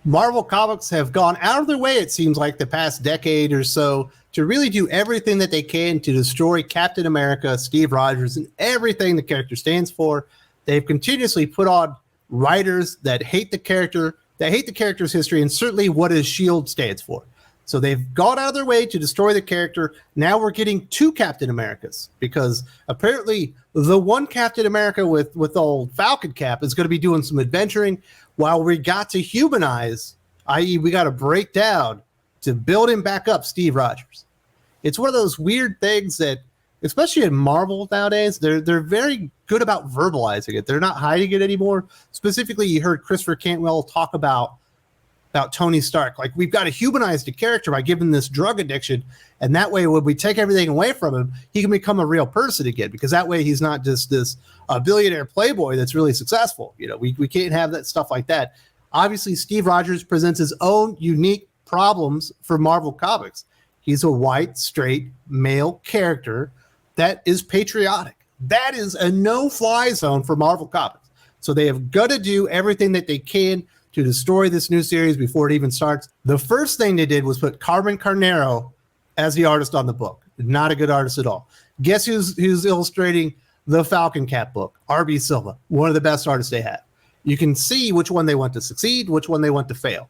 Marvel Comics have gone out of their way, it seems like, the past decade or so to really do everything that they can to destroy Captain America, Steve Rogers, and everything the character stands for. They've continuously put on writers that hate the character, that hate the character's history, and certainly what his shield stands for. So they've gone out of their way to destroy the character. Now we're getting two Captain Americas, because apparently the one Captain America with old Falcon Cap is going to be doing some adventuring, while we got to humanize, i.e. we got to break down to build him back up, Steve Rogers. It's one of those weird things that, especially in Marvel nowadays, they're very good about verbalizing it. They're not hiding it anymore. Specifically, you heard Christopher Cantwell talk about Tony Stark. Like, we've got to humanize the character by giving this drug addiction, and that way when we take everything away from him, he can become a real person again, because that way he's not just this billionaire playboy that's really successful. You know, we can't have that stuff like that. Obviously, Steve Rogers presents his own unique problems for Marvel Comics. He's a white, straight, male character that is patriotic. That is a no-fly zone for Marvel Comics. So they have got to do everything that they can to destroy this new series before it even starts. The first thing they did was put Carmen Carnero as the artist on the book. Not a good artist at all. Guess who's illustrating the Falcon Cap book? R.B. Silva, one of the best artists they have. You can see which one they want to succeed, which one they want to fail.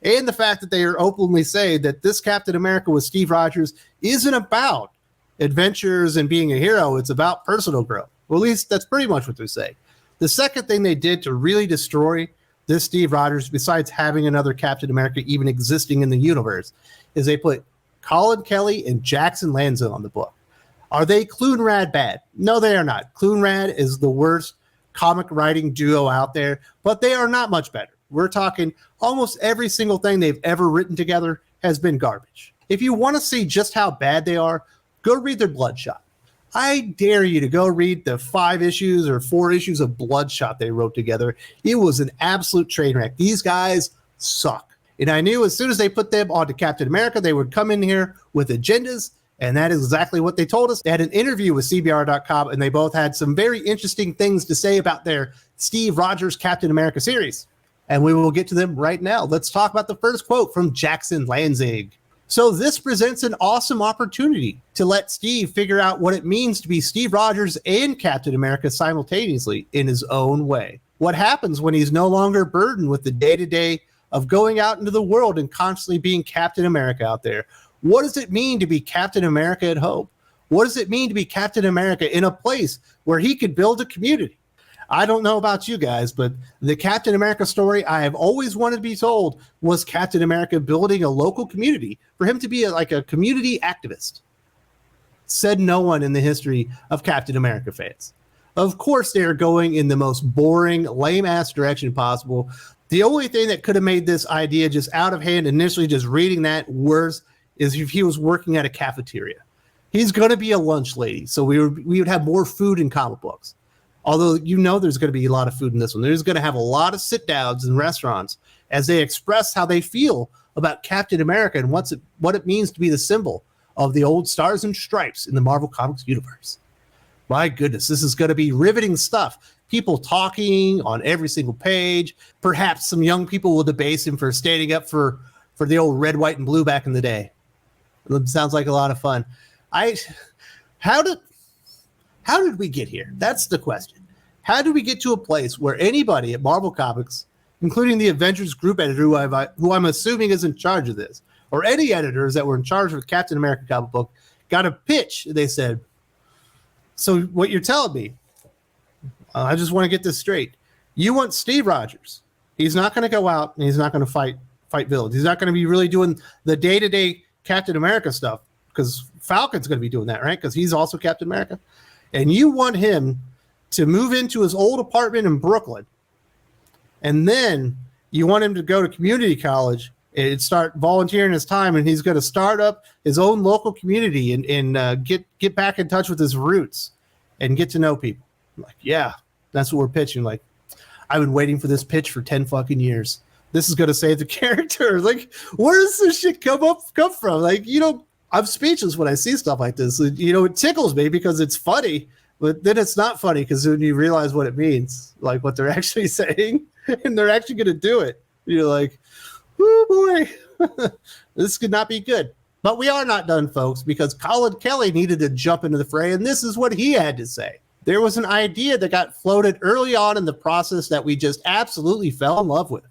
And the fact that they are openly saying that this Captain America with Steve Rogers isn't about adventures and being a hero. It's about personal growth. Well, at least that's pretty much what they're saying. The second thing they did to really destroy this Steve Rogers, besides having another Captain America even existing in the universe, is they put Collin Kelly and Jackson Lanzig on the book. Are they Clune-Rad bad? No, they are not. Clune-Rad is the worst comic writing duo out there, but they are not much better. We're talking almost every single thing they've ever written together has been garbage. If you want to see just how bad they are, go read their Bloodshot. I dare you to go read the 5 issues or 4 issues of Bloodshot they wrote together. It was an absolute train wreck. These guys suck. And I knew as soon as they put them onto Captain America, they would come in here with agendas, and that is exactly what they told us. They had an interview with CBR.com, and they both had some very interesting things to say about their Steve Rogers Captain America series. And we will get to them right now. Let's talk about the first quote from Jackson Lanzig. So this presents an awesome opportunity to let Steve figure out what it means to be Steve Rogers and Captain America simultaneously in his own way. What happens when he's no longer burdened with the day-to-day of going out into the world and constantly being Captain America out there? What does it mean to be Captain America at home? What does it mean to be Captain America in a place where he could build a community? I don't know about you guys, but the Captain America story I have always wanted to be told was Captain America building a local community, for him to be like a community activist. Said no one in the history of Captain America fans. Of course, they are going in the most boring, lame-ass direction possible. The only thing that could have made this idea just out of hand, initially just reading that worse, is if he was working at a cafeteria. He's going to be a lunch lady, so we would have more food in comic books. Although, you know, there's going to be a lot of food in this one. There's going to have a lot of sit-downs in restaurants as they express how they feel about Captain America and what it means to be the symbol of the old stars and stripes in the Marvel Comics universe. My goodness, this is going to be riveting stuff. People talking on every single page. Perhaps some young people will debase him for standing up for the old red, white, and blue back in the day. It sounds like a lot of fun. How did we get here? That's the question. How did we get to a place where anybody at Marvel Comics, including the Avengers group editor, who I'm assuming is in charge of this, or any editors that were in charge of the Captain America comic book, got a pitch? They said, so what you're telling me, I just want to get this straight. You want Steve Rogers. He's not going to go out and he's not going to fight villains. He's not going to be really doing the day-to-day Captain America stuff, because Falcon's going to be doing that, right? Because he's also Captain America. And you want him to move into his old apartment in Brooklyn, and then you want him to go to community college and start volunteering his time, and he's going to start up his own local community and get back in touch with his roots and get to know people. I'm like, yeah, that's what we're pitching. Like, I've been waiting for this pitch for 10 fucking years. This is going to save the character. Like, where does this shit come from? Like, you know, I'm speechless when I see stuff like this. You know, it tickles me because it's funny, but then it's not funny because when you realize what it means, like what they're actually saying, and they're actually going to do it, you're like, Oh boy, this could not be good. But we are not done, folks, because Collin Kelly needed to jump into the fray, and this is what he had to say. There was an idea that got floated early on in the process that we just absolutely fell in love with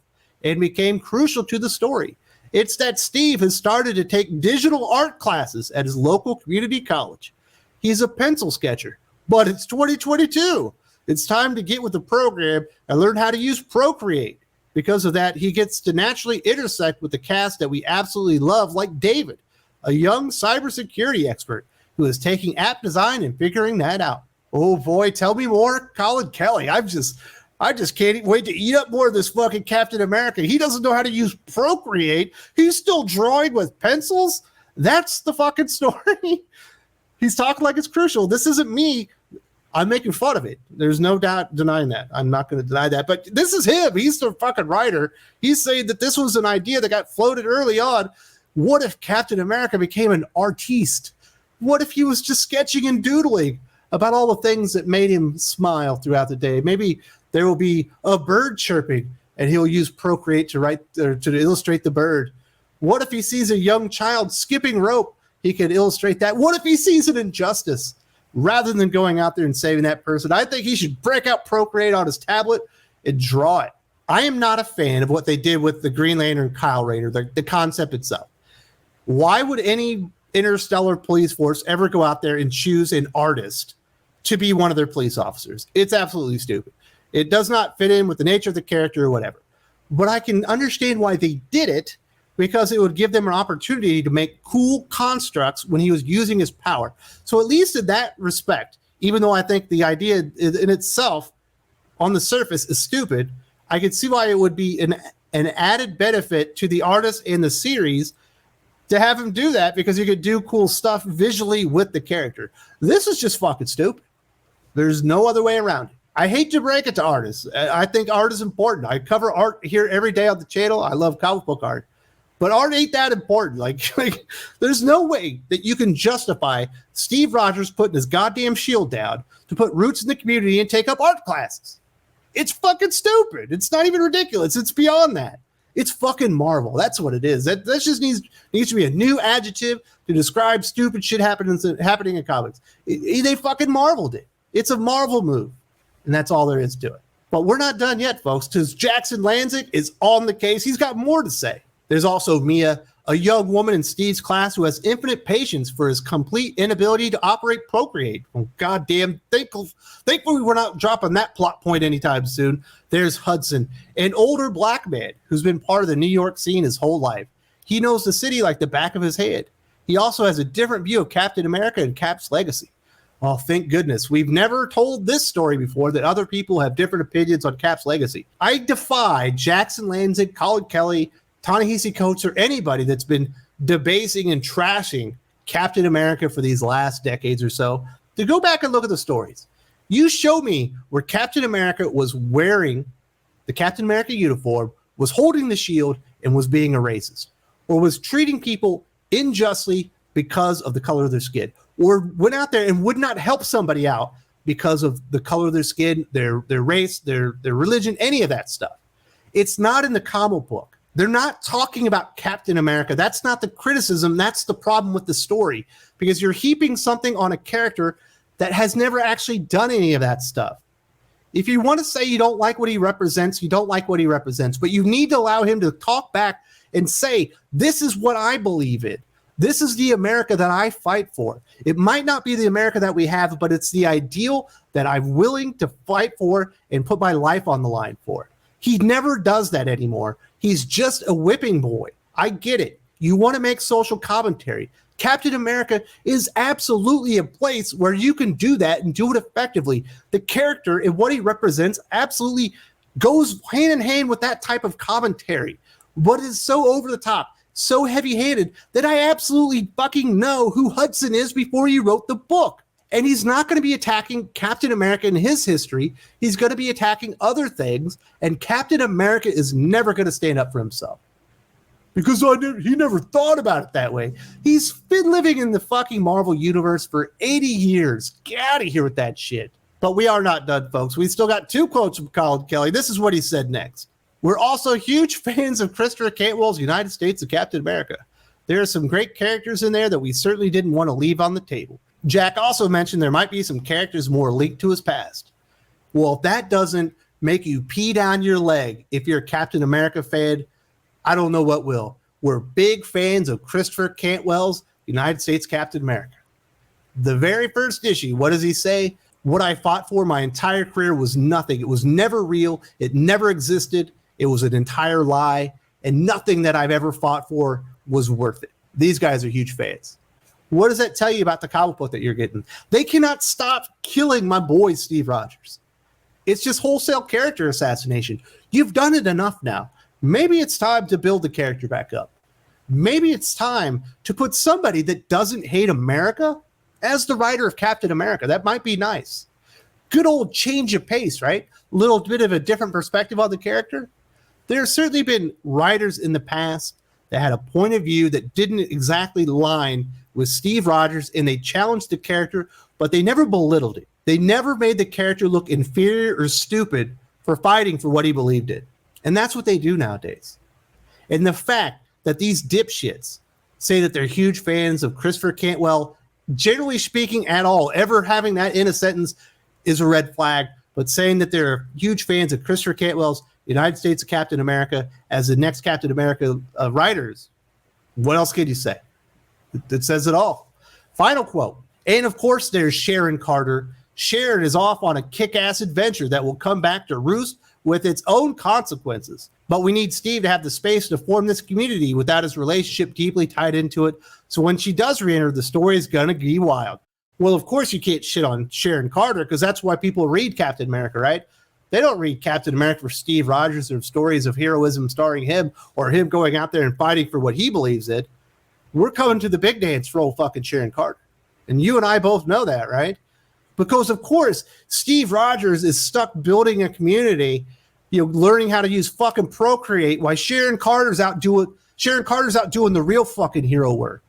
and became crucial to the story. It's that Steve has started to take digital art classes at his local community college. He's a pencil sketcher, but it's 2022. It's time to get with the program and learn how to use Procreate. Because of that, he gets to naturally intersect with the cast that we absolutely love, like David, a young cybersecurity expert who is taking app design and figuring that out. Oh boy, tell me more, Collin Kelly. I just can't wait to eat up more of this fucking Captain America. He doesn't know how to use Procreate. He's still drawing with pencils. That's the fucking story. He's talking like it's crucial. This isn't me. I'm making fun of it. There's no doubt denying that. I'm not going to deny that. But this is him. He's the fucking writer. He's saying that this was an idea that got floated early on. What if Captain America became an artiste? What if he was just sketching and doodling about all the things that made him smile throughout the day? Maybe there will be a bird chirping and he'll use Procreate to write or to illustrate the bird. What if he sees a young child skipping rope? He could illustrate that. What if he sees an injustice? Rather than going out there and saving that person, I think he should break out Procreate on his tablet and draw it. I am not a fan of what they did with the Green Lantern Kyle Rayner, the concept itself. Why would any interstellar police force ever go out there and choose an artist to be one of their police officers? It's absolutely stupid. It does not fit in with the nature of the character or whatever. But I can understand why they did it, because it would give them an opportunity to make cool constructs when he was using his power. So at least in that respect, even though I think the idea in itself on the surface is stupid, I can see why it would be an added benefit to the artist and the series to have him do that, because you could do cool stuff visually with the character. This is just fucking stupid. There's no other way around it. I hate to break it to artists. I think art is important. I cover art here every day on the channel. I love comic book art. But art ain't that important. Like, there's no way that you can justify Steve Rogers putting his goddamn shield down to put roots in the community and take up art classes. It's fucking stupid. It's not even ridiculous. It's beyond that. It's fucking Marvel. That's what it is. That just needs to be a new adjective to describe stupid shit happening in comics. They fucking Marveled it. It's a Marvel move. And that's all there is to it. But we're not done yet, folks, because Jackson Lanzig is on the case. He's got more to say. There's also Mia, a young woman in Steve's class who has infinite patience for his complete inability to operate Procreate. Oh, goddamn, thankfully we're not dropping that plot point anytime soon. There's Hudson, an older black man who's been part of the New York scene his whole life. He knows the city like the back of his hand. He also has a different view of Captain America and Cap's legacy. Oh, thank goodness. We've never told this story before, that other people have different opinions on Cap's legacy. I defy Jackson Lanzig, Collin Kelly, Ta-Nehisi Coates, or anybody that's been debasing and trashing Captain America for these last decades or so to go back and look at the stories. You show me where Captain America was wearing the Captain America uniform, was holding the shield, and was being a racist, or was treating people unjustly because of the color of their skin, or went out there and would not help somebody out because of the color of their skin, their race, their religion, any of that stuff. It's not in the comic book. They're not talking about Captain America. That's not the criticism. That's the problem with the story, because you're heaping something on a character that has never actually done any of that stuff. If you want to say you don't like what he represents, you don't like what he represents, but you need to allow him to talk back and say, this is what I believe in. This is the America that I fight for. It might not be the America that we have, but it's the ideal that I'm willing to fight for and put my life on the line for. He never does that anymore. He's just a whipping boy. I get it. You want to make social commentary. Captain America is absolutely a place where you can do that and do it effectively. The character and what he represents absolutely goes hand in hand with that type of commentary. But it's so over the top, so heavy-handed, that I absolutely fucking know who Hudson is before he wrote the book. And he's not going to be attacking Captain America in his history. He's going to be attacking other things. And Captain America is never going to stand up for himself. Because he never thought about it that way. He's been living in the fucking Marvel universe for 80 years. Get out of here with that shit. But we are not done, folks. We still got 2 quotes from Collin Kelly. This is what he said next. We're also huge fans of Christopher Cantwell's United States of Captain America. There are some great characters in there that we certainly didn't want to leave on the table. Jack also mentioned there might be some characters more linked to his past. Well, if that doesn't make you pee down your leg if you're a Captain America fan, I don't know what will. We're big fans of Christopher Cantwell's United States Captain America. The very first issue, what does he say? What I fought for my entire career was nothing. It was never real. It never existed. It was an entire lie. And nothing that I've ever fought for was worth it. These guys are huge fans. What does that tell you about the comic book that you're getting? They cannot stop killing my boy, Steve Rogers. It's just wholesale character assassination. You've done it enough now. Maybe it's time to build the character back up. Maybe it's time to put somebody that doesn't hate America as the writer of Captain America. That might be nice. Good old change of pace, right? A little bit of a different perspective on the character. There's certainly been writers in the past that had a point of view that didn't exactly line with Steve Rogers, and they challenged the character, but they never belittled it. They never made the character look inferior or stupid for fighting for what he believed in. And that's what they do nowadays. And the fact that these dipshits say that they're huge fans of Christopher Cantwell, generally speaking at all, ever having that in a sentence is a red flag. But saying that they're huge fans of Christopher Cantwell's United States of Captain America as the next Captain America writers, what else could you say? It says it all. Final quote. And of course, there's Sharon Carter. Sharon is off on a kick-ass adventure that will come back to roost with its own consequences. But we need Steve to have the space to form this community without his relationship deeply tied into it. So when she does re-enter, the story is going to be wild. Well, of course you can't shit on Sharon Carter because that's why people read Captain America, right? They don't read Captain America for Steve Rogers or stories of heroism starring him or him going out there and fighting for what he believes in. We're coming to the big dance for old fucking Sharon Carter. And you and I both know that, right? Because, of course, Steve Rogers is stuck building a community, learning how to use fucking Procreate while Sharon Carter's out doing the real fucking hero work,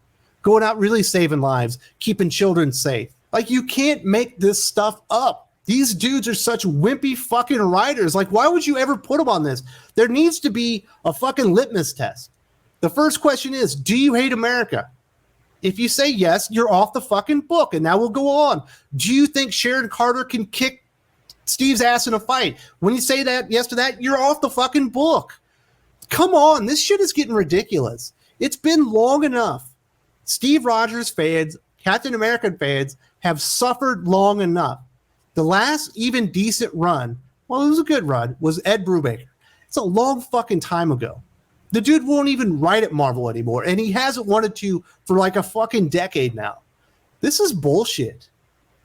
going out really saving lives, keeping children safe. Like, you can't make this stuff up. These dudes are such wimpy fucking writers. Like, why would you ever put them on this? There needs to be a fucking litmus test. The first question is, do you hate America? If you say yes, you're off the fucking book. And now we'll go on. Do you think Sharon Carter can kick Steve's ass in a fight? When you say that, yes to that, you're off the fucking book. Come on. This shit is getting ridiculous. It's been long enough. Steve Rogers fans, Captain America fans have suffered long enough. The last even decent run, well, it was a good run, was Ed Brubaker. It's a long fucking time ago. The dude won't even write at Marvel anymore, and he hasn't wanted to for like a fucking decade now. This is bullshit.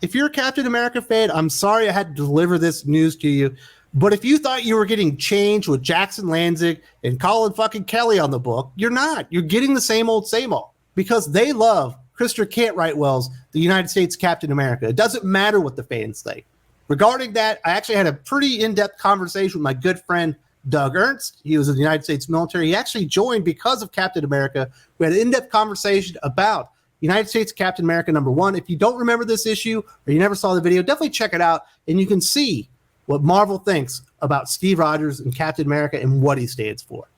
If you're a Captain America fan, I'm sorry I had to deliver this news to you, but if you thought you were getting change with Jackson Lanzig and Collin fucking Kelly on the book, you're not. You're getting the same old, because they love Christopher Cantwell's The United States Captain America. It doesn't matter what the fans think. Regarding that, I actually had a pretty in-depth conversation with my good friend Doug Ernst. He was in the United States military. He actually joined because of Captain America. We had an in-depth conversation about United States Captain America #1. If you don't remember this issue or you never saw the video, definitely check it out, and you can see what Marvel thinks about Steve Rogers and Captain America and what he stands for.